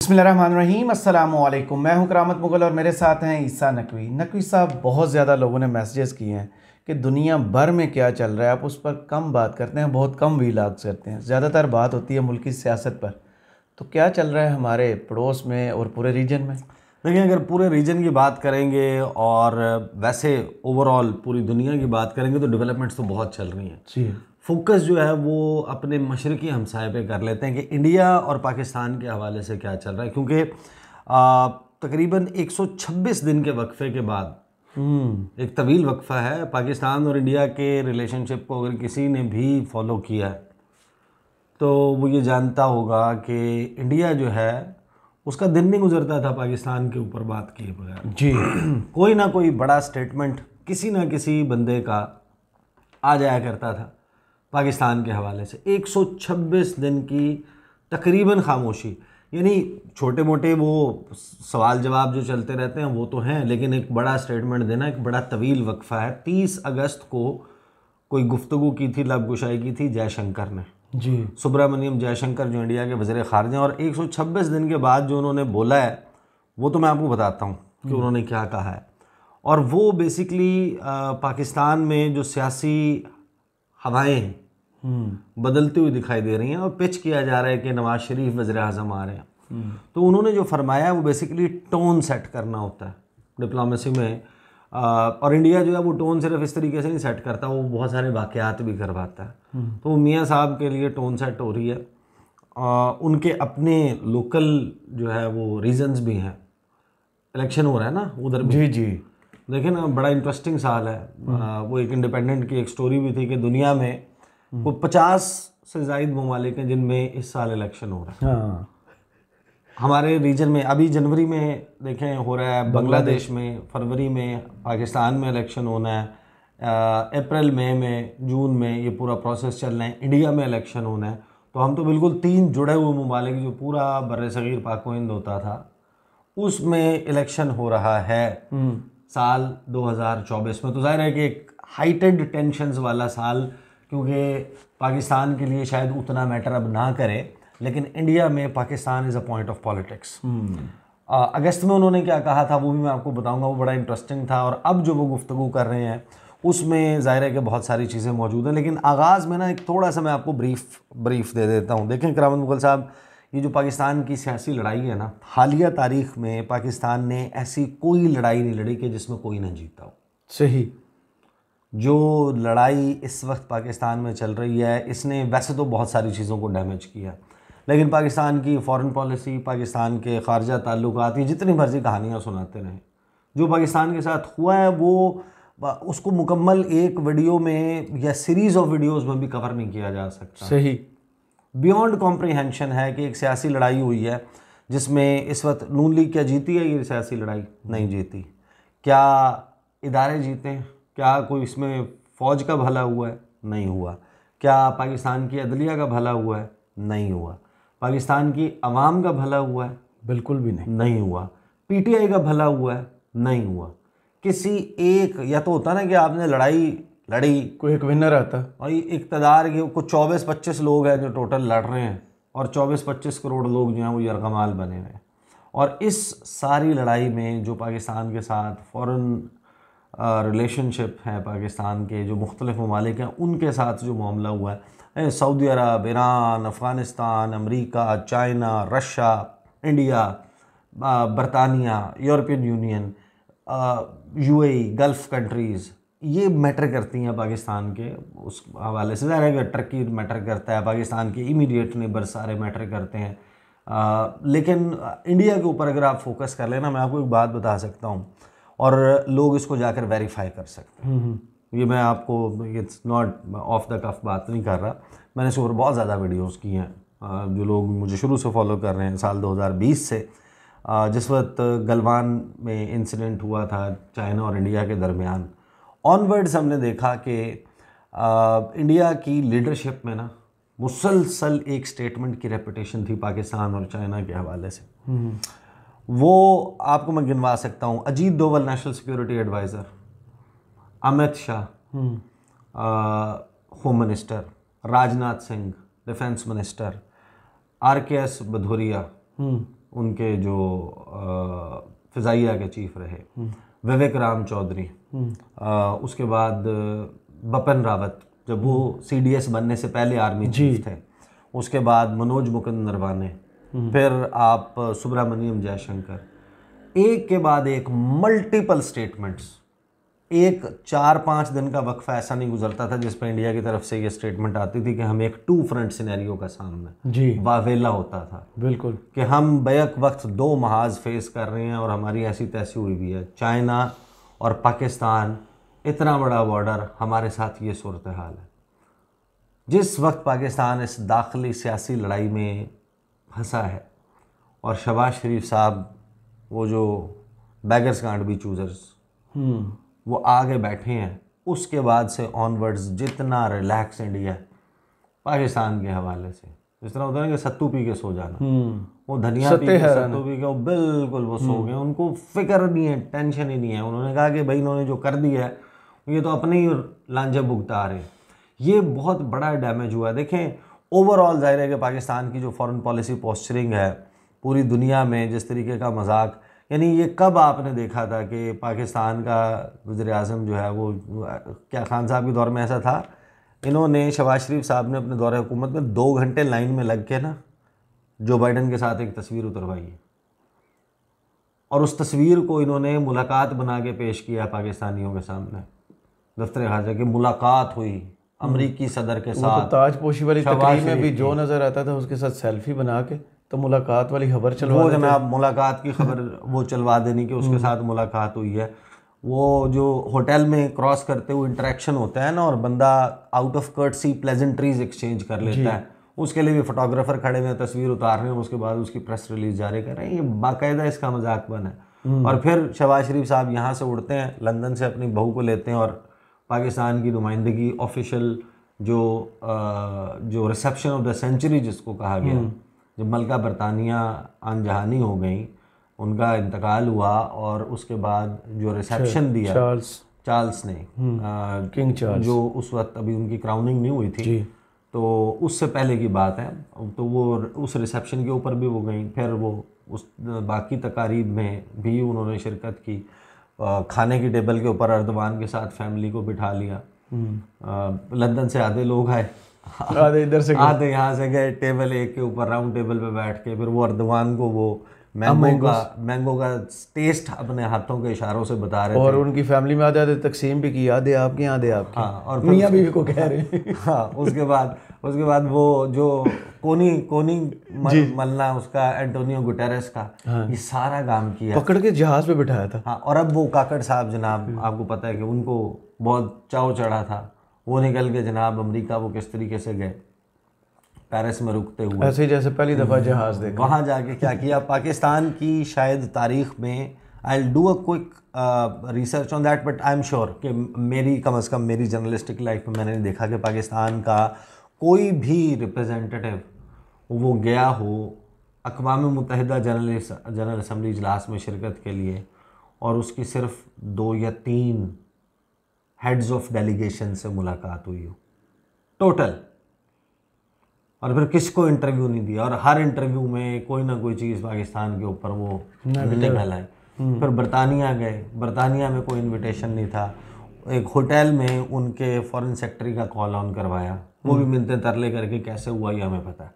बिस्मिल्लाहिर्रहमानिर्रहीम, अस्सलामुअलैकुम। मैं हूं करामत मुगल और मेरे साथ हैं ईसा नकवी। नकवी साहब, बहुत ज़्यादा लोगों ने मैसेजेस किए हैं कि दुनिया भर में क्या चल रहा है, आप उस पर कम बात करते हैं, बहुत कम वीलॉग्स करते हैं, ज़्यादातर बात होती है मुल्की सियासत पर। तो क्या चल रहा है हमारे पड़ोस में और पूरे रीजन में? देखिए, अगर पूरे रीजन की बात करेंगे और वैसे ओवरऑल पूरी दुनिया की बात करेंगे तो डेवलपमेंट्स तो बहुत चल रही हैं। जी, फोकस जो है वो अपने मशरकी हमसाये पे कर लेते हैं कि इंडिया और पाकिस्तान के हवाले से क्या चल रहा है, क्योंकि तकरीबन 126 दिन के वक्फे के बाद, एक तवील वक्फा है, पाकिस्तान और इंडिया के रिलेशनशिप को अगर किसी ने भी फॉलो किया है तो वो ये जानता होगा कि इंडिया जो है उसका दिन नहीं गुजरता था पाकिस्तान के ऊपर बात किए बगैर। जी। कोई ना कोई बड़ा स्टेटमेंट किसी ना किसी बंदे का आ जाया करता था पाकिस्तान के हवाले से। 126 दिन की तकरीबन खामोशी, यानी छोटे मोटे वो सवाल जवाब जो चलते रहते हैं वो तो हैं, लेकिन एक बड़ा स्टेटमेंट देना, एक बड़ा तवील वक्फा है। 30 अगस्त को कोई गुफ्तगू की थी, लबकुशाई की थी जयशंकर ने, जी। सुब्रमण्यम जयशंकर जो इंडिया के वज़ीर ख़ारिजा, और 126 दिन के बाद जो उन्होंने बोला है वो तो मैं आपको बताता हूँ कि उन्होंने क्या कहा है। और वो बेसिकली पाकिस्तान में जो सियासी हवाएं हैं बदलती हुई दिखाई दे रही हैं और पिच किया जा रहा है कि नवाज शरीफ वज़ीर आज़म आ रहे हैं। तो उन्होंने जो फरमाया वो बेसिकली टोन सेट करना होता है डिप्लोमेसी में। और इंडिया जो है वो टोन सिर्फ इस तरीके से नहीं सेट करता, वो बहुत सारे वाक़यात भी करवाता है। तो मियाँ साहब के लिए टोन सेट हो रही है। उनके अपने लोकल जो है वो रीजन्स भी हैं। इलेक्शन हो रहा है ना उधर भी। जी जी। देखिए ना, बड़ा इंटरेस्टिंग साल है। वो एक इंडिपेंडेंट की एक स्टोरी भी थी कि दुनिया में वो 50 से ज़ायद ममालिक हैं जिनमें इस साल इलेक्शन हो रहा है। हाँ, हमारे रीजन में अभी जनवरी में देखें हो रहा है, बांग्लादेश में फरवरी में, पाकिस्तान में इलेक्शन होना है, अप्रैल मई में, जून में ये पूरा प्रोसेस चलना है, इंडिया में इलेक्शन होना है। तो हम तो बिल्कुल 3 जुड़े हुए ममालिक, जो पूरा बर्र-ए-सगीर पाक व हिंद होता था, उसमें इलेक्शन हो रहा है साल 2024 में। तो जाहिर है कि एक हाइटेड टेंशन्स वाला साल, क्योंकि पाकिस्तान के लिए शायद उतना मैटर अब ना करे, लेकिन इंडिया में Pakistan is a point of politics. अगस्त में उन्होंने क्या कहा था वो भी मैं आपको बताऊंगा, वो बड़ा इंटरेस्टिंग था। और अब जो वो गुफ्तगू कर रहे हैं उसमें ज़ाहिर है कि बहुत सारी चीज़ें मौजूद हैं। लेकिन आगाज़ में ना एक थोड़ा सा मैं आपको ब्रीफ दे देता हूँ। देखें करामत मुगल साहब, ये जो पाकिस्तान की सियासी लड़ाई है ना, हालिया तारीख़ में पाकिस्तान ने ऐसी कोई लड़ाई नहीं लड़ी कि जिसमें कोई ना जीता हो। सही। जो लड़ाई इस वक्त पाकिस्तान में चल रही है, इसने वैसे तो बहुत सारी चीज़ों को डैमेज किया, लेकिन पाकिस्तान की फ़ॉरेन पॉलिसी, पाकिस्तान के ख़ारजा ताल्लुकात, ये जितनी मर्ज़ी कहानियाँ सुनाते रहें, जो पाकिस्तान के साथ हुआ है वो उसको मुकम्मल एक वीडियो में या सीरीज़ ऑफ वीडियोज़ में भी कवर नहीं किया जा सकता। सही। बियॉन्ड कॉम्प्रिहेंशन है कि एक सियासी लड़ाई हुई है जिसमें इस वक्त नून लीग क्या जीती है? ये सियासी लड़ाई नहीं जीती। क्या इदारे जीते हैं? क्या कोई इसमें फ़ौज का भला हुआ है? नहीं हुआ। क्या पाकिस्तान की अदलिया का भला हुआ है? नहीं हुआ। पाकिस्तान की अवाम का भला हुआ है? बिल्कुल भी नहीं। नहीं हुआ। पीटीआई का भला हुआ है? नहीं हुआ। किसी एक, या तो होता ना कि आपने लड़ाई लड़ी, कोई एक विनर आता। और इक़्तिदार के कुछ 24-25 लोग हैं जो टोटल लड़ रहे हैं, और 24-25 करोड़ लोग जो हैं वो यरगमाल बने हुए हैं। और इस सारी लड़ाई में जो पाकिस्तान के साथ फ़ॉरेन रिलेशनशिप है, पाकिस्तान के जो मुख्तलिफ ममालिक हैं उनके साथ जो मामला हुआ है, सऊदी अरब, ईरान, अफ़गानिस्तान, अमरीका, चाइना, रशिया, इंडिया, बरतानिया, European union, UAE, gulf countries, ये मैटर करती हैं पाकिस्तान के उस हवाले से। ज़ाहिर है कि टर्की मैटर करता है, पाकिस्तान के इमीडिएट नेबर सारे मैटर करते हैं। लेकिन इंडिया के ऊपर अगर आप फोकस कर लेना, मैं आपको एक बात बता सकता हूँ और लोग इसको जाकर वेरीफाई कर सकते हैं। ये मैं आपको, इट्स नॉट ऑफ द कफ बात नहीं कर रहा, मैंने इसके ऊपर बहुत ज़्यादा वीडियोज़ की हैं। जो लोग मुझे शुरू से फॉलो कर रहे हैं साल 2020 से, जिस वक्त गलवान में इंसिडेंट हुआ था चाइना और इंडिया के दरमियान, ऑनवर्ड्स हमने देखा कि इंडिया की लीडरशिप में ना मुसलसल एक स्टेटमेंट की रेपुटेशन थी पाकिस्तान और चाइना के हवाले से। वो आपको मैं गिनवा सकता हूँ। Ajit Doval national security adviser, Amit Shah home minister, Rajnath Singh defence minister, RKS Bhadauria उनके जो फ़िज़ाइया के चीफ रहे, विवेक राम चौधरी, उसके बाद बपिन रावत जब वो CDS बनने से पहले आर्मी चीफ थे, उसके बाद मनोज मुकुंद नरवाने, फिर आप सुब्रमण्यम जयशंकर, एक के बाद एक मल्टीपल स्टेटमेंट्स। एक 4-5 दिन का वक्फा ऐसा नहीं गुजरता था जिस पर इंडिया की तरफ से ये स्टेटमेंट आती थी कि हम एक 2 फ्रंट सिनेरियो का सामने जी वावेला होता था बिल्कुल कि हम बैक वक्त 2 महाज फेस कर रहे हैं और हमारी ऐसी तैसी हुई भी है। चाइना और पाकिस्तान, इतना बड़ा बॉर्डर, हमारे साथ ये सूरत हाल है। जिस वक्त पाकिस्तान इस दाखिली सियासी लड़ाई में फंसा है और शहबाज शरीफ साहब, वो जो बैगर्स कांट बी चूजर्स, वो आगे बैठे हैं, उसके बाद से ऑनवर्ड्स जितना रिलैक्स इंडिया है पाकिस्तान के हवाले से, जिस तरह होता है कि सत्तू पी के सो जाना, वो धनिया पी के सत्तू पी के वो बिल्कुल वो सो गए, उनको फिक्र नहीं है, टेंशन ही नहीं है। उन्होंने कहा कि भाई इन्होंने जो कर दिया है ये तो अपने ही लांझे भुगता रहे। ये बहुत बड़ा डैमेज हुआ है। देखें, ओवरऑल जाहिर है कि पाकिस्तान की जो फॉरेन पॉलिसी पोस्चरिंग है पूरी दुनिया में, जिस तरीके का मजाक, यानी ये कब आपने देखा था कि पाकिस्तान का वज़ीर-ए-आज़म जो है वो, क्या खान साहब के दौर में ऐसा था, इन्होंने शहबाज शरीफ साहब ने अपने दौरे हुकूमत में 2 घंटे लाइन में लग के ना जो बाइडन के साथ एक तस्वीर उतरवाई है और उस तस्वीर को इन्होंने मुलाकात बना के पेश किया पाकिस्तानियों के सामने। दफ्तर खारजा की मुलाकात हुई अमरीकी सदर के साथ, तो ताजपोशी वाली तकरीर में भी जो नज़र आता था उसके साथ सेल्फी बना के तो मुलाकात वाली खबर चलवा, वो जनाब मुलाकात की खबर वो चलवा देनी कि उसके साथ मुलाकात हुई है। वो जो होटल में क्रॉस करते हुए इंटरेक्शन होता है ना, और बंदा out of courtesy pleasantries exchange कर लेता है, उसके लिए भी फोटोग्राफर खड़े हुए तस्वीर उतार रहे हैं, उसके बाद उसकी प्रेस रिलीज जारी कर रहे हैं। ये बाकायदा इसका मजाक बना है। और फिर शहबाज शरीफ साहब यहाँ से उड़ते हैं, लंदन से अपनी बहू को लेते हैं और पाकिस्तान की नुमाइंदगी ऑफिशियल जो रिसेप्शन ऑफ द सेंचुरी जिसको कहा गया, जब मलका बरतानिया अनजहानी हो गई, उनका इंतकाल हुआ और उसके बाद जो रिसेप्शन दिया चार्ल्स ने, किंग चार्ल्स, जो उस वक्त अभी उनकी क्राउनिंग नहीं हुई थी, तो उससे पहले की बात है, तो वो उस रिसेप्शन के ऊपर भी वो गई। फिर वो उस बाकी तकारीब में भी उन्होंने शिरकत की। खाने की टेबल के ऊपर अर्दवान के साथ फैमिली को बिठा लिया। लंदन से आधे लोग आए, आधे इधर से आधे यहाँ से गए, टेबल एक के ऊपर राउंड टेबल पे बैठ के फिर वो अर्दवान को वो मैंगो का टेस्ट अपने हाथों के इशारों से बता रहे थे। और उनकी फैमिली में आधे आधे तकसीम भी की, आधे आपके आधे आपके। हाँ, और मियाँ बीवी को कह रहे हैं। हाँ, उसके बाद वो जो कोनी मलना उसका, एंटोनियो गुटेरेस का, ये सारा काम किया, पकड़ के जहाज पे बिठाया था। हाँ, और अब वो काकड़ साहब जनाब, आपको पता है कि उनको बहुत चाव चढ़ा था, वो निकल के जनाब अमेरिका वो किस तरीके से गए, पेरिस में रुकते हुए, ऐसे ही जैसे पहली दफ़ा जहाज देखा। वहाँ जाके क्या किया पाकिस्तान की शायद तारीख में, I will do a quick research on that, but I am sure कि मेरी कम अज़ कम मेरी जर्नलिस्टिक लाइफ में मैंने नहीं देखा कि पाकिस्तान का कोई भी रिप्रेजेंटेटिव वो गया हो अक़वाम मुत्तहिदा जनरल असम्बली इजलास में शिरकत के लिए और उसकी सिर्फ 2 या 3 हेड्स ऑफ डेलीगेशन से मुलाकात हुई हो टोटल, और फिर किसको इंटरव्यू नहीं दिया, और हर इंटरव्यू में कोई ना कोई चीज़ पाकिस्तान के ऊपर वो निकल आई। फिर बरतानिया गए, बरतानिया में कोई इनविटेशन नहीं था, एक होटल में उनके फॉरेन सेक्रेटरी का कॉल ऑन करवाया, वो भी मिलते तरले करके कैसे हुआ ये हमें पता है।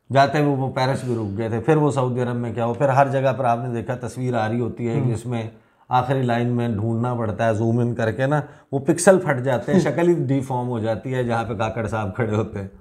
जाते हुए वो पेरिस भी रुक गए थे, फिर वो सऊदी अरब में क्या हो, फिर हर जगह पर आपने देखा तस्वीर आ रही होती है जिसमें आखिरी लाइन में ढूंढना पड़ता है जूम इन करके ना, वो पिक्सल फट जाते हैं, शक्ल ही डिफॉर्म हो जाती है जहाँ पे काकड़ साहब खड़े होते हैं।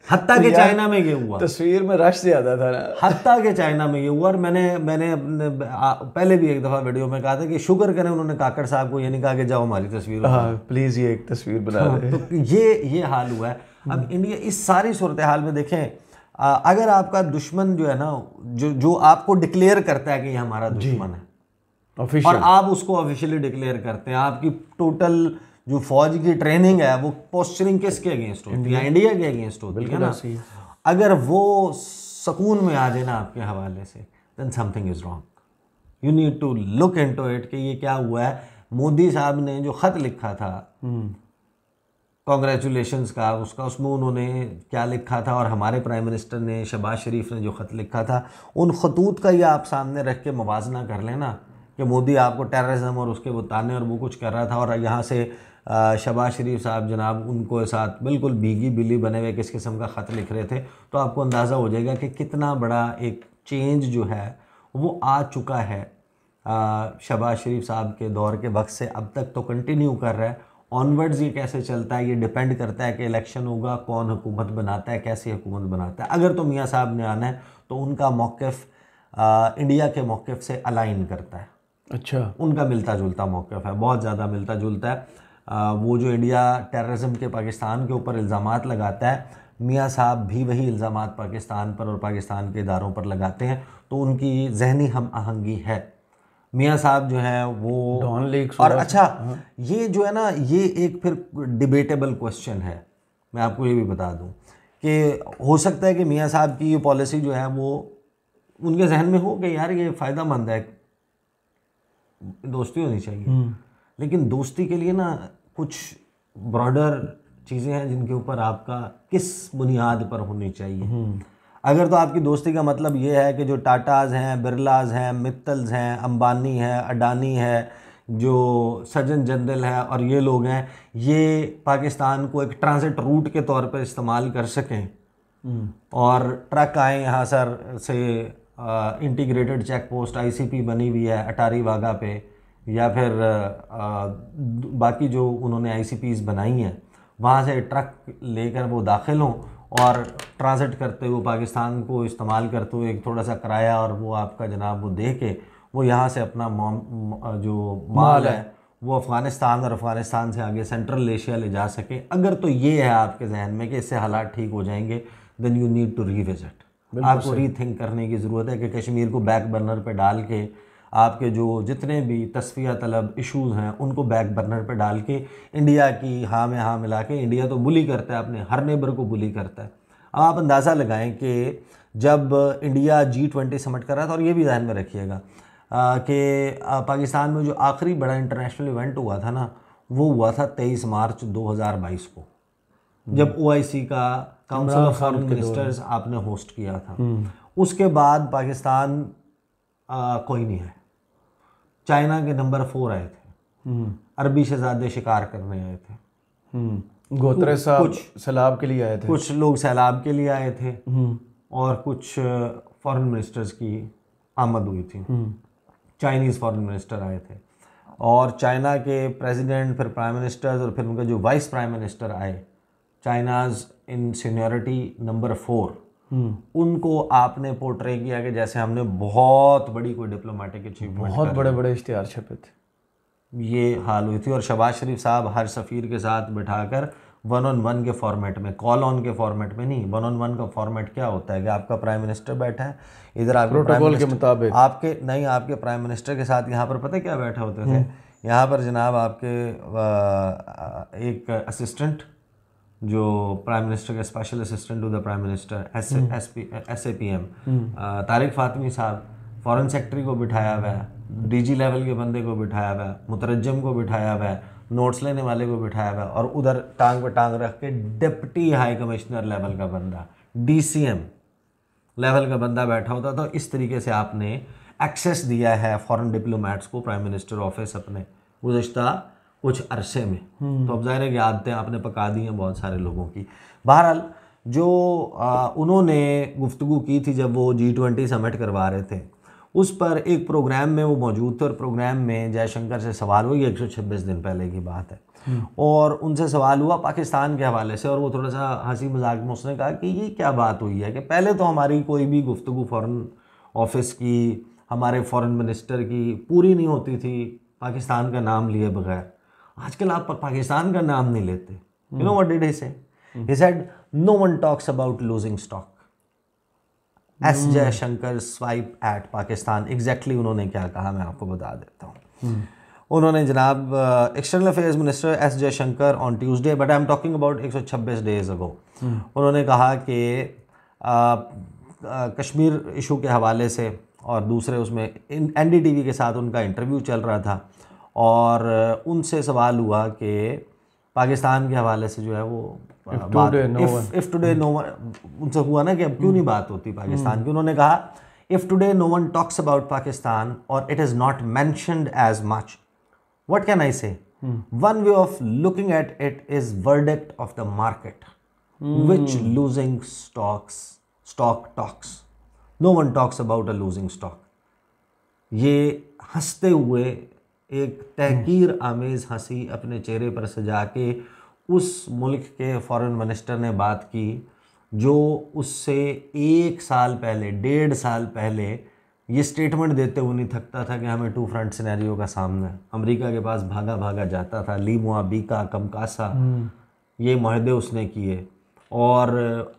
हत्ता के चाइना में ये हुआ, तस्वीर में रश ज्यादा था ना, हत्ता के चाइना में ये हुआ। और मैंने अपने पहले भी एक दफ़ा वीडियो में कहा था कि शुक्र करें उन्होंने काकड़ साहब को ये नहीं कहा कि जाओ हमारी तस्वीर, हाँ प्लीज़ ये एक तस्वीर बना दे। तो ये हाल हुआ है। अब इंडिया इस सारी सूरत हाल में देखें, अगर आपका दुश्मन जो है ना, जो आपको डिक्लेयर करता है कि ये हमारा दुश्मन है और आप उसको ऑफिशियली डिक्लेयर करते हैं, आपकी टोटल जो फौज की ट्रेनिंग है वो पोस्चरिंग किसके अगेंस्ट होती है? इंडिया के अगेंस्ट होती है ना। अगर वो सुकून में आ जाए ना आपके हवाले से, then something is wrong, you need to look into it कि ये क्या हुआ है। मोदी साहब ने जो खत लिखा था कॉन्ग्रेचुलेशंस का उसका, उसमें उन्होंने क्या लिखा था और हमारे प्राइम मिनिस्टर ने, शहबाज शरीफ ने जो ख़त लिखा था, उन खतूत का ही आप सामने रख के मुवाजना कर लेना कि मोदी आपको टेररिज्म और उसके बताने और वो कुछ कर रहा था, और यहाँ से शहबाज शरीफ साहब जनाब उनको साथ बिल्कुल भीगी बिल्ली बने हुए किस किस्म का ख़त लिख रहे थे, तो आपको अंदाज़ा हो जाएगा कि कितना बड़ा एक चेंज जो है वो आ चुका है। शहबाज शरीफ साहब के दौर के वक्त से अब तक तो कंटिन्यू कर रहा है, ऑनवर्ड्स ये कैसे चलता है ये डिपेंड करता है कि इलेक्शन होगा, कौन हुकूमत बनाता है, कैसी हुकूमत बनाता है। अगर तो मियाँ साहब ने आना है तो उनका मौक़िफ़ इंडिया के मौक़िफ़ से अलाइन करता है। अच्छा, उनका मिलता जुलता मौक़िफ़ है, बहुत ज़्यादा मिलता जुलता है। वो जो इंडिया टेररिज्म के पाकिस्तान के ऊपर इल्ज़ामात लगाता है, मियाँ साहब भी वही इल्ज़ामात पाकिस्तान पर और पाकिस्तान के इदारों पर लगाते हैं, तो उनकी जहनी हम आहंगी है। मियाँ साहब जो हैं वो डॉन लीग्स और अच्छा ये जो है ना, ये एक फिर डिबेटेबल क्वेश्चन है। मैं आपको ये भी बता दूं कि हो सकता है कि मियाँ साहब की ये पॉलिसी जो है वो उनके जहन में हो कि यार ये फ़ायदेमंद है, दोस्ती होनी चाहिए, लेकिन दोस्ती के लिए ना कुछ ब्रॉडर चीज़ें हैं जिनके ऊपर आपका किस बुनियाद पर होनी चाहिए। अगर तो आपकी दोस्ती का मतलब ये है कि जो टाटाज हैं, बिरलाज हैं, मित्तल्स हैं, अंबानी है, अडानी है, जो सज्जन जंदल है और ये लोग हैं, ये पाकिस्तान को एक ट्रांजिट रूट के तौर पर इस्तेमाल कर सकें और ट्रक आए यहाँ सर से, इंटीग्रेटेड चेक पोस्ट ICP बनी हुई है अटारी वाघा पे, या फिर बाकी जो उन्होंने ICPs बनाई हैं वहाँ से ट्रक लेकर वो दाखिल हों और ट्रांजिट करते हुए पाकिस्तान को इस्तेमाल करते हुए एक थोड़ा सा किराया और वो आपका जनाब वो दे के वो यहाँ से अपना जो माल है वो अफ़गानिस्तान और अफ़गानिस्तान से आगे सेंट्रल एशिया ले जा सके। अगर तो ये है आपके जहन में कि इससे हालात ठीक हो जाएंगे, then you need to revisit. आपको रीथिंक करने की ज़रूरत है कि कश्मीर को बैक बर्नर पे डाल के आपके जो जितने भी तस्फिया तलब इश्यूज़ हैं उनको बैक बर्नर पे डाल के इंडिया की हाँ में हाँ मिला के, इंडिया तो बुली करता है, अपने हर नेबर को बुली करता है। अब आप अंदाज़ा लगाएं कि जब इंडिया G20 समिट कर रहा था, और ये भी ध्यान में रखिएगा कि पाकिस्तान में जो आखिरी बड़ा इंटरनेशनल इवेंट हुआ था ना, वो हुआ था 23 मार्च 2022 को, जब OIC का काउंसिल ऑफ फॉरेन मिनिस्टर्स आपने होस्ट किया था। उसके बाद पाकिस्तान कोई नहीं है। चाइना के नंबर 4 आए थे, अरबी शहजादे शिकार करने आए थे, गोत्रे साहब कुछ सैलाब के लिए आए थे, कुछ लोग सैलाब के लिए आए थे, और कुछ फॉरेन मिनिस्टर्स की आमद हुई थी। चाइनीज़ फॉरेन मिनिस्टर आए थे, और चाइना के प्रेसिडेंट, फिर प्राइम मिनिस्टर्स, और फिर उनके जो वाइस प्राइम मिनिस्टर आए, चाइनाज इन सीनियरिटी नंबर 4, उनको आपने पोर्ट्रे किया कि जैसे हमने बहुत बड़ी कोई डिप्लोमेटिक अचीवमेंट, बहुत बड़े बड़े इश्तिहार छपे थे, ये हाल हुई थी। और शहबाज शरीफ साहब हर सफ़ीर के साथ बिठाकर 1-on-1 के फॉर्मेट में, कॉल ऑन के फॉर्मेट में नहीं, 1-on-1 का फॉर्मेट क्या होता है कि आपका प्राइम मिनिस्टर बैठा है इधर, आपके प्रोटोकॉल के मुताबिक आपके नहीं, आपके प्राइम मिनिस्टर के साथ यहाँ पर पता है क्या बैठे होते थे, यहाँ पर जनाब आपके एक असिस्टेंट, जो प्राइम मिनिस्टर के special assistant to the prime minister, SAPM Tariq Fatemi sahab, foreign secretary को बिठाया हुआ है, DG लेवल के बंदे को बिठाया हुआ है, मुतरज्जम को बिठाया हुआ है, नोट्स लेने वाले को बिठाया हुआ है, और उधर टांग पे टांग रख के डिप्टी हाई कमिश्नर लेवल का बंदा, DCM लेवल का बंदा बैठा होता था। इस तरीके से आपने एक्सेस दिया है फॉरेन डिप्लोमेट्स को प्राइम मिनिस्टर ऑफिस अपने गुज़श्ता कुछ अरसे में। तो अब ज़ाहिर है कि आदतें आपने पका दी हैं बहुत सारे लोगों की। बहरहाल जो उन्होंने गुफ्तगू की थी जब वो G20 समिट करवा रहे थे, उस पर एक प्रोग्राम में वो मौजूद थे, और प्रोग्राम में जयशंकर से सवाल हुआ, 126 दिन पहले की बात है, और उनसे सवाल हुआ पाकिस्तान के हवाले से, और वो थोड़ा सा हंसी मजाक में उसने कहा कि ये क्या बात हुई है कि पहले तो हमारी कोई भी गुफ्तगू फ़ॉरेन ऑफिस की, हमारे फॉरेन मिनिस्टर की पूरी नहीं होती थी पाकिस्तान का नाम लिए बगैर, आजकल आप पाकिस्तान का नाम नहीं लेते। You know what did he say? He said no one talks about losing stock. S Jaishankar swipe at Pakistan. Exactly उन्होंने क्या कहा मैं आपको बता देता हूँ। उन्होंने जनाब external affairs minister S Jaishankar on Tuesday, but I am talking about 126 days ago, उन्होंने कहा कि कश्मीर इशू के हवाले से, और दूसरे उसमें NDTV के साथ उनका इंटरव्यू चल रहा था, और उनसे सवाल हुआ कि पाकिस्तान के हवाले से जो है वो इफ टुडे नो वन, उनसे हुआ ना कि अब क्यों नहीं बात होती पाकिस्तान की, उन्होंने कहा if today no one talks about Pakistan और it is not mentioned as much, what can I say, one way of looking at it is verdict of the market which losing stock talks, no one talks about a losing stock। ये हंसते हुए एक तहकीर आमेज हंसी अपने चेहरे पर सजा के उस मुल्क के फॉरेन मिनिस्टर ने बात की जो उससे 1 साल पहले 1.5 साल पहले ये स्टेटमेंट देते हुए नहीं थकता था कि हमें 2 फ्रंट सिनेरियो का सामना है। अमेरिका के पास भागा भागा जाता था, लीमुआ बीका कमकासा ये मुआहदे उसने किए और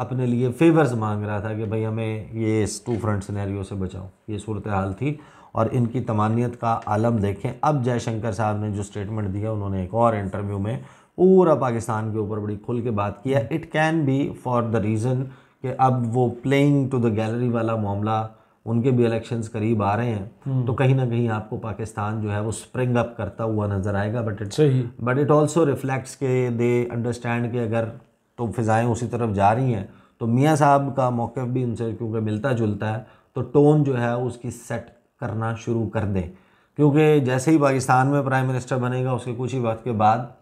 अपने लिए फेवर्स मांग रहा था कि भाई हमें ये इस 2 फ्रंट सिनेरियो से बचाओ। ये सूरत हाल थी और इनकी तमानियत का आलम देखें। अब जयशंकर साहब ने जो स्टेटमेंट दिया, उन्होंने एक और इंटरव्यू में पूरा पाकिस्तान के ऊपर बड़ी खुल के बात किया। It can be for the reason कि अब वो प्लेइंग टू द गैलरी वाला मामला, उनके भी इलेक्शंस करीब आ रहे हैं, तो कहीं ना कहीं आपको पाकिस्तान जो है वो स्प्रिंग अप करता हुआ नज़र आएगा। बट इट ऑल्सो रिफ्लेक्ट्स के दे अंडरस्टैंड कि अगर तो फिज़ाएँ उसी तरफ जा रही हैं तो मियाँ साहब का मौक़िफ़ भी उनसे क्योंकि मिलता जुलता है, तो टोन जो है उसकी सेट करना शुरू कर दें। क्योंकि जैसे ही पाकिस्तान में प्राइम मिनिस्टर बनेगा उसके कुछ ही वक्त के बाद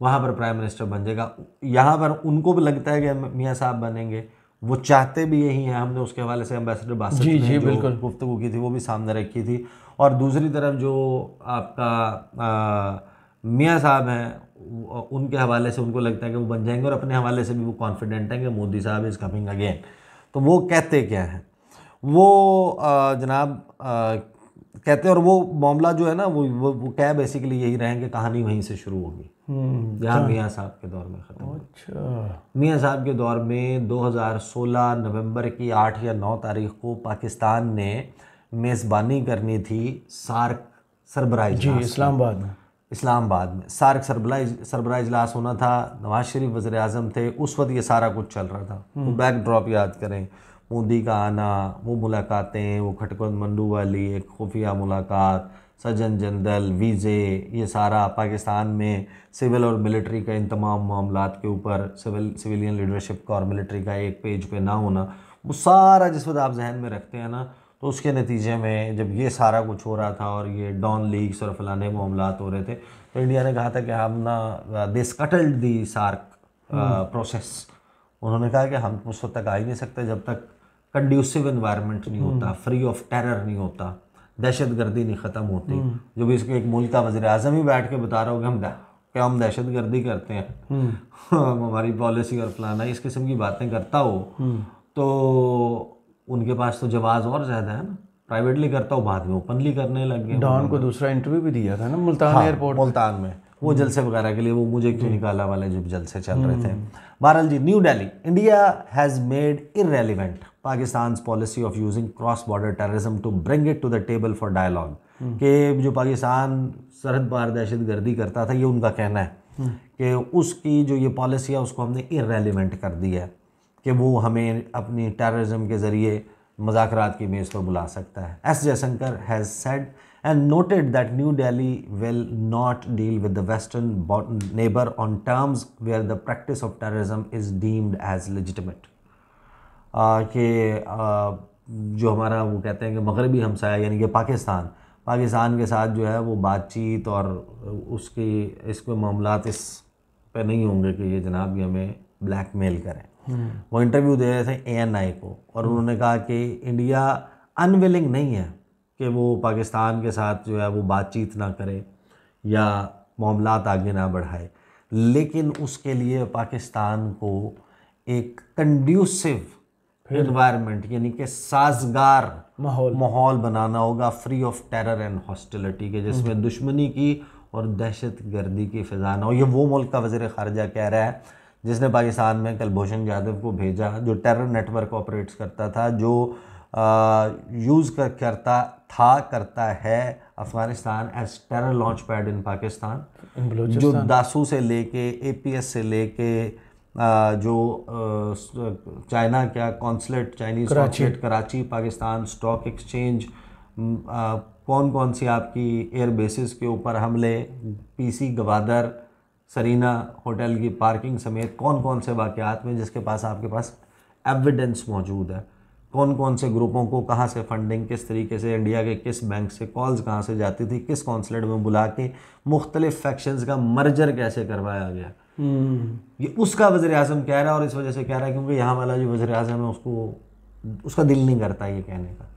वहाँ पर प्राइम मिनिस्टर बन जाएगा। यहाँ पर उनको भी लगता है कि मियाँ साहब बनेंगे, वो चाहते भी यही हैं। हमने उसके हवाले से एम्बेसडर बासत ने जो गुफ्तगू की थी वो भी सामने रखी थी। और दूसरी तरफ जो आपका मियाँ साहब हैं उनके हवाले से उनको लगता है कि वो बन जाएंगे और अपने हवाले से भी वो कॉन्फिडेंट हैं कि मोदी साहब इज़ कमिंग अगेन। तो वो कहते क्या हैं, वो जनाब कहते हैं, और वो मामला जो है ना वो क्या बेसिकली यही रहेंगे, कहानी वहीं से शुरू होगी जहाँ मियाँ साहब के दौर में ख़त्म। अच्छा, मियाँ साहब के दौर में 2016 नवंबर की 8 या 9 तारीख को पाकिस्तान ने मेज़बानी करनी थी सार्क सरबराह इजलास, इस्लामाबाद में सार्क सरबराह इजलास होना था। नवाज शरीफ वज़ीर आज़म थे उस वक्त, ये सारा कुछ चल रहा था। वो बैकड्रॉप याद करें, मोदी का आना, वो मुलाकातें, वो खटकन मंडू वाली एक खुफिया मुलाकात, सज्जन जनरल, वीज़े, ये सारा पाकिस्तान में सिविल और मिलिट्री का इन तमाम मामलात के ऊपर सिविलियन लीडरशिप का और मिलिट्री का एक पेज पे ना होना, वो सारा जिस वक्त आप जहन में रखते हैं ना, तो उसके नतीजे में जब ये सारा कुछ हो रहा था और ये डॉन लीग्स और फलाने मामलात हो रहे थे, तो इंडिया ने कहा था कि हम ना दे स्कटल्ड दी सार्क प्रोसेस। उन्होंने कहा कि हम उस वक्त तक आ ही नहीं सकते जब तक कंड्यूसिव इन्वायरमेंट नहीं होता, फ्री ऑफ टेरर नहीं होता, दहशत गर्दी नहीं ख़त्म होती। जो भी इसके एक मुल्क का वज़ीर आज़म ही बैठ के बता रहा हो कि हम दहशत गर्दी करते हैं हमारी पॉलिसी और फलाना, इस किस्म की बातें करता हो, तो उनके पास तो जवाब और ज़्यादा है ना। प्राइवेटली करता हो, बाद में ओपनली करने लग गए। डॉन को दूसरा इंटरव्यू भी दिया था ना मुल्तान एयरपोर्ट, मुल्तान में, वो जलसे वगैरह के लिए, वो मुझे क्यों निकाला वाले जब जलसे चल रहे थे। बहरहाल जी, new Delhi, India has made irrelevant Pakistan policy of using cross border terrorism to bring it to the table for dialogue. कि जो पाकिस्तान सरहद पार दहशत गर्दी करता था, ये उनका कहना है कि उसकी जो ये पॉलिसी है उसको हमने इररेलेवेंट कर दी है कि वो हमें अपनी टेररिज्म के ज़रिए मज़ाकरात की मेज़ पर बुला सकता है। S Jaishankar has said and noted that New Delhi will not deal with the western neighbor on terms where the practice of terrorism is deemed as legitimate। कि जो हमारा वो कहते हैं कि मगरबी हमसाया यानी कि पाकिस्तान के साथ जो है वो बातचीत और उसकी इसके मामलात इस पे नहीं होंगे कि ये जनाब ये हमें ब्लैकमेल करें। वो इंटरव्यू दे रहे थे ANI को और उन्होंने कहा कि इंडिया अनविलिंग नहीं है कि वो पाकिस्तान के साथ जो है वो बातचीत ना करे या मामलात आगे ना बढ़ाए, लेकिन उसके लिए पाकिस्तान को एक कंड्यूसिव एनवायरनमेंट यानी कि साजगार माहौल बनाना होगा, free of terror and hostility के, जिसमें दुश्मनी की और दहशत गर्दी की फिजा ना हो। ये वो मुल्क का वज़ीर ख़ारजा कह रहा है जिसने पाकिस्तान में कुलभूषण जाधव को भेजा, जो टेरर नेटवर्क ऑपरेट्स करता था, जो यूज़ करता है Afghanistan as terror launch pad in Pakistan, जो दासू से लेके APS से लेके जो चाइना क्या consulate, Chinese consulate Karachi, Pakistan stock exchange, कौन कौन सी आपकी एयर बेसिस के ऊपर हमले, PC गवादर, सरीना होटल की पार्किंग समेत कौन कौन से वाक़यात में जिसके पास आपके पास एविडेंस मौजूद है, कौन कौन से ग्रुपों को कहाँ से फंडिंग, किस तरीके से इंडिया के किस बैंक से कॉल्स कहाँ से जाती थी, किस कॉन्सुलेट में बुला के मुख्तलिफ फैक्शंस का मर्जर कैसे करवाया गया, ये उसका वज़ीर आज़म कह रहा है। और इस वजह से कह रहा है क्योंकि यहाँ वाला जो वज़ीर आज़म है उसका दिल नहीं करता ये कहने का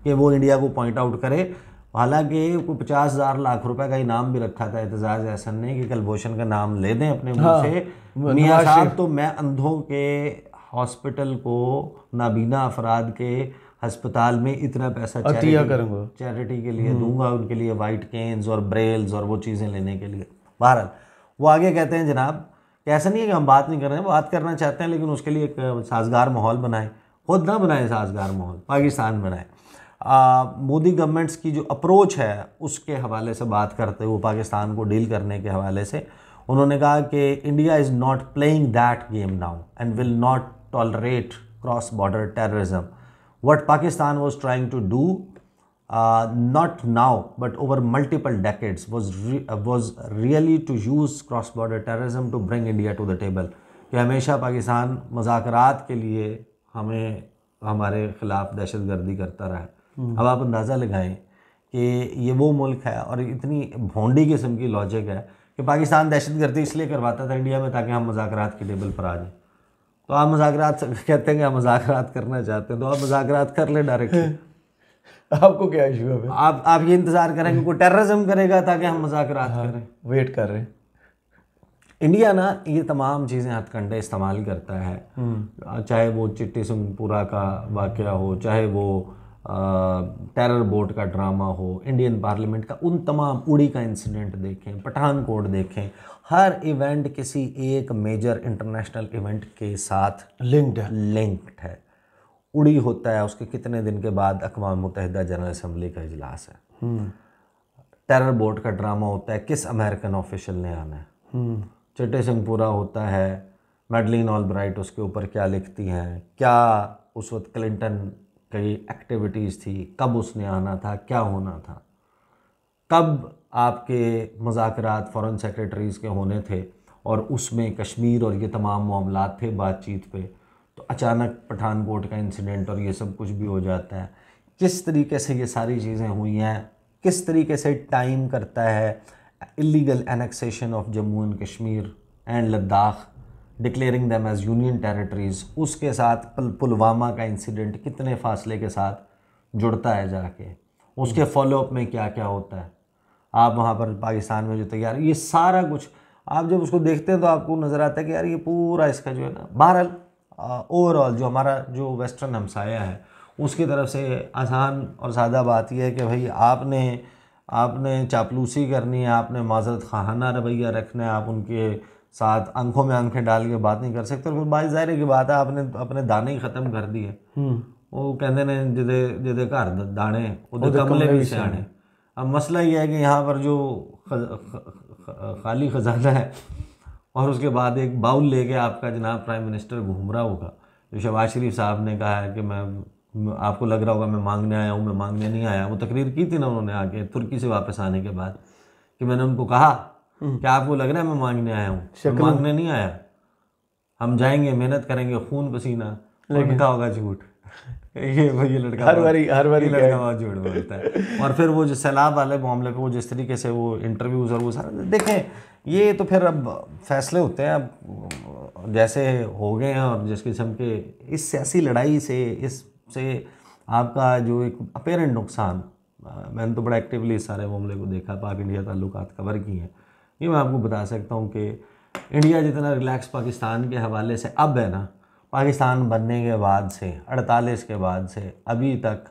कि वो इंडिया को पॉइंट आउट करे। हालांकि कोई 50,000 लाख रुपए का इनाम भी रखा था एतजाज़ एहसन ने कि कलभूषण का नाम ले दें अपने मुंह से, मियाँ साहब तो मैं अंधों के हॉस्पिटल को, नाबीना अफराद के अस्पताल में इतना पैसा चैरिटी के लिए दूंगा, उनके लिए वाइट केन्स और ब्रेल्स और वो चीज़ें लेने के लिए। बहरहाल वो आगे कहते हैं जनाब कि ऐसा नहीं है कि हम बात नहीं कर रहे हैं, बात करना चाहते हैं, लेकिन उसके लिए एक साजगार माहौल बनाएं, खुद ना बनाएं साजगार माहौल, पाकिस्तान बनाएं। मोदी गवर्नमेंट्स की जो अप्रोच है उसके हवाले से बात करते हुए, पाकिस्तान को डील करने के हवाले से उन्होंने कहा कि India is not playing that game now and will not tolerate cross border terrorism. What Pakistan was trying to do not now but over multiple decades was really to use cross border terrorism to bring India to the table। कि हमेशा पाकिस्तान मुज़ाकरात के लिए हमें हमारे ख़िलाफ़ दहशतगर्दी करता रहा है। अब आप अंदाज़ा लगाएं कि ये वो मुल्क है और इतनी भोंडी किस्म की लॉजिक है कि पाकिस्तान दहशतगर्दी इसलिए करवाता था इंडिया में ताकि हम मुज़ाकरात की टेबल पर आ जाएं। तो आप मुज़ाकरात कहते हैं कि हम मुज़ाकरात करना चाहते हैं, तो आप मुज़ाकरात कर ले डायरेक्टली। आपको क्या इशू है? आप ये इंतज़ार करेंगे कोई टेररिज्म करेगा ताकि हम मुज़ाकरात करें? वेट कर रहे हैं। इंडिया ना ये तमाम चीज़ें हथकंडे इस्तेमाल करता है, चाहे वो चिट्टी सिंहपुरा का वाक़या हो, चाहे वो टेरर बोट का ड्रामा हो, इंडियन पार्लियामेंट का उन तमाम, उड़ी का इंसिडेंट देखें, पठानकोट देखें, हर इवेंट किसी एक मेजर इंटरनेशनल इवेंट के साथ लिंक्ड है। उड़ी होता है, उसके कितने दिन के बाद अक़वाम मुत्तहिदा जनरल असम्बली का इजलास है। टेरर बोट का ड्रामा होता है, किस अमेरिकन ऑफिशियल ने आना है। चिट्टी सिंहपुरा होता है, मैडलिन ऑलब्राइट उसके ऊपर क्या लिखती हैं, क्या उस वक्त क्लिंटन की एक्टिविटीज़ थी, कब उसने आना था, क्या होना था, कब आपके मुज़ाकरात फ़ॉरेन सेक्रेटरीज़ के होने थे और उसमें कश्मीर और ये तमाम मामलात थे बातचीत पे, तो अचानक पठानकोट का इंसिडेंट और ये सब कुछ भी हो जाता है। किस तरीके से ये सारी चीज़ें हुई हैं, किस तरीके से टाइम करता है illegal annexation of Jammu and Kashmir and Ladakh, declaring them as union territories, उसके साथ पुलवामा का इंसिडेंट कितने फासले के साथ जुड़ता है जाके, उसके फॉलोअप में क्या क्या होता है। आप वहाँ पर पाकिस्तान में जो तैयार, ये सारा कुछ आप जब उसको देखते हैं तो आपको नज़र आता है कि यार ये पूरा इसका जो है ना, बहरहाल ओवरऑल जो हमारा जो वेस्टर्न हमसाया है उसकी तरफ से आसान और सादा बात यह है कि भाई आपने चापलूसी करनी है, आपने माज़रत खाना रवैया रखना है, आप उनके साथ आंखों में आंखें डाल के बात नहीं कर सकते। और फिर बात ज़ाहिर की बात है, आपने अपने दाने ही ख़त्म कर दिए। वो कहते हैं जिदे घर दाने उधर कमले भी सियाने। अब मसला ये है कि यहाँ पर जो खाली ख़जाना है और उसके बाद एक बाउल लेके आपका जनाब प्राइम मिनिस्टर घूम रहा होगा। जो शहबाज शरीफ साहब ने कहा है कि मैं, आपको लग रहा होगा मैं मांगने आया हूँ, मैं मांगने नहीं आया। वो तकरीर की थी ना उन्होंने आके तुर्की से वापस आने के बाद कि मैंने उनको कहा कि आपको लग रहा है मैं मांगने आया हूँ, मैं मांगने नहीं आया, हम जाएंगे, मेहनत करेंगे, खून पसीना, लेकिन कहा होगा झूठ। ये लड़का हर बारी लड़का बहुत झूठ बोलता है। और फिर वो जो सैलाब वाले मामले पे वो जिस तरीके से वो इंटरव्यूज़ और वो सारा देखें, ये तो फिर अब फैसले होते हैं अब जैसे हो गए हैं। और जिस किस्म के इस सियासी लड़ाई से, इससे आपका जो एक अपेरेंट नुकसान, मैंने तो बड़ा एक्टिवली इस सारे मामले को देखा, पाक इंडिया ताल्लुकात कवर किए हैं, ये मैं आपको बता सकता हूँ कि इंडिया जितना रिलैक्स पाकिस्तान के हवाले से अब है ना, पाकिस्तान बनने के बाद से 48 के बाद से अभी तक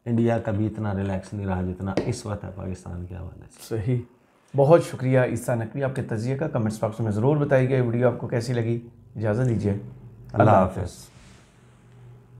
इंडिया कभी इतना रिलैक्स नहीं रहा जितना इस वक्त है पाकिस्तान के हवाले से। सही, बहुत शुक्रिया ईसा नकवी, आपके तज़िये का। कमेंट्स बॉक्स में ज़रूर बताइएगा वीडियो आपको कैसी लगी। इजाज़त दीजिए, अल्लाह हाफ़िज़।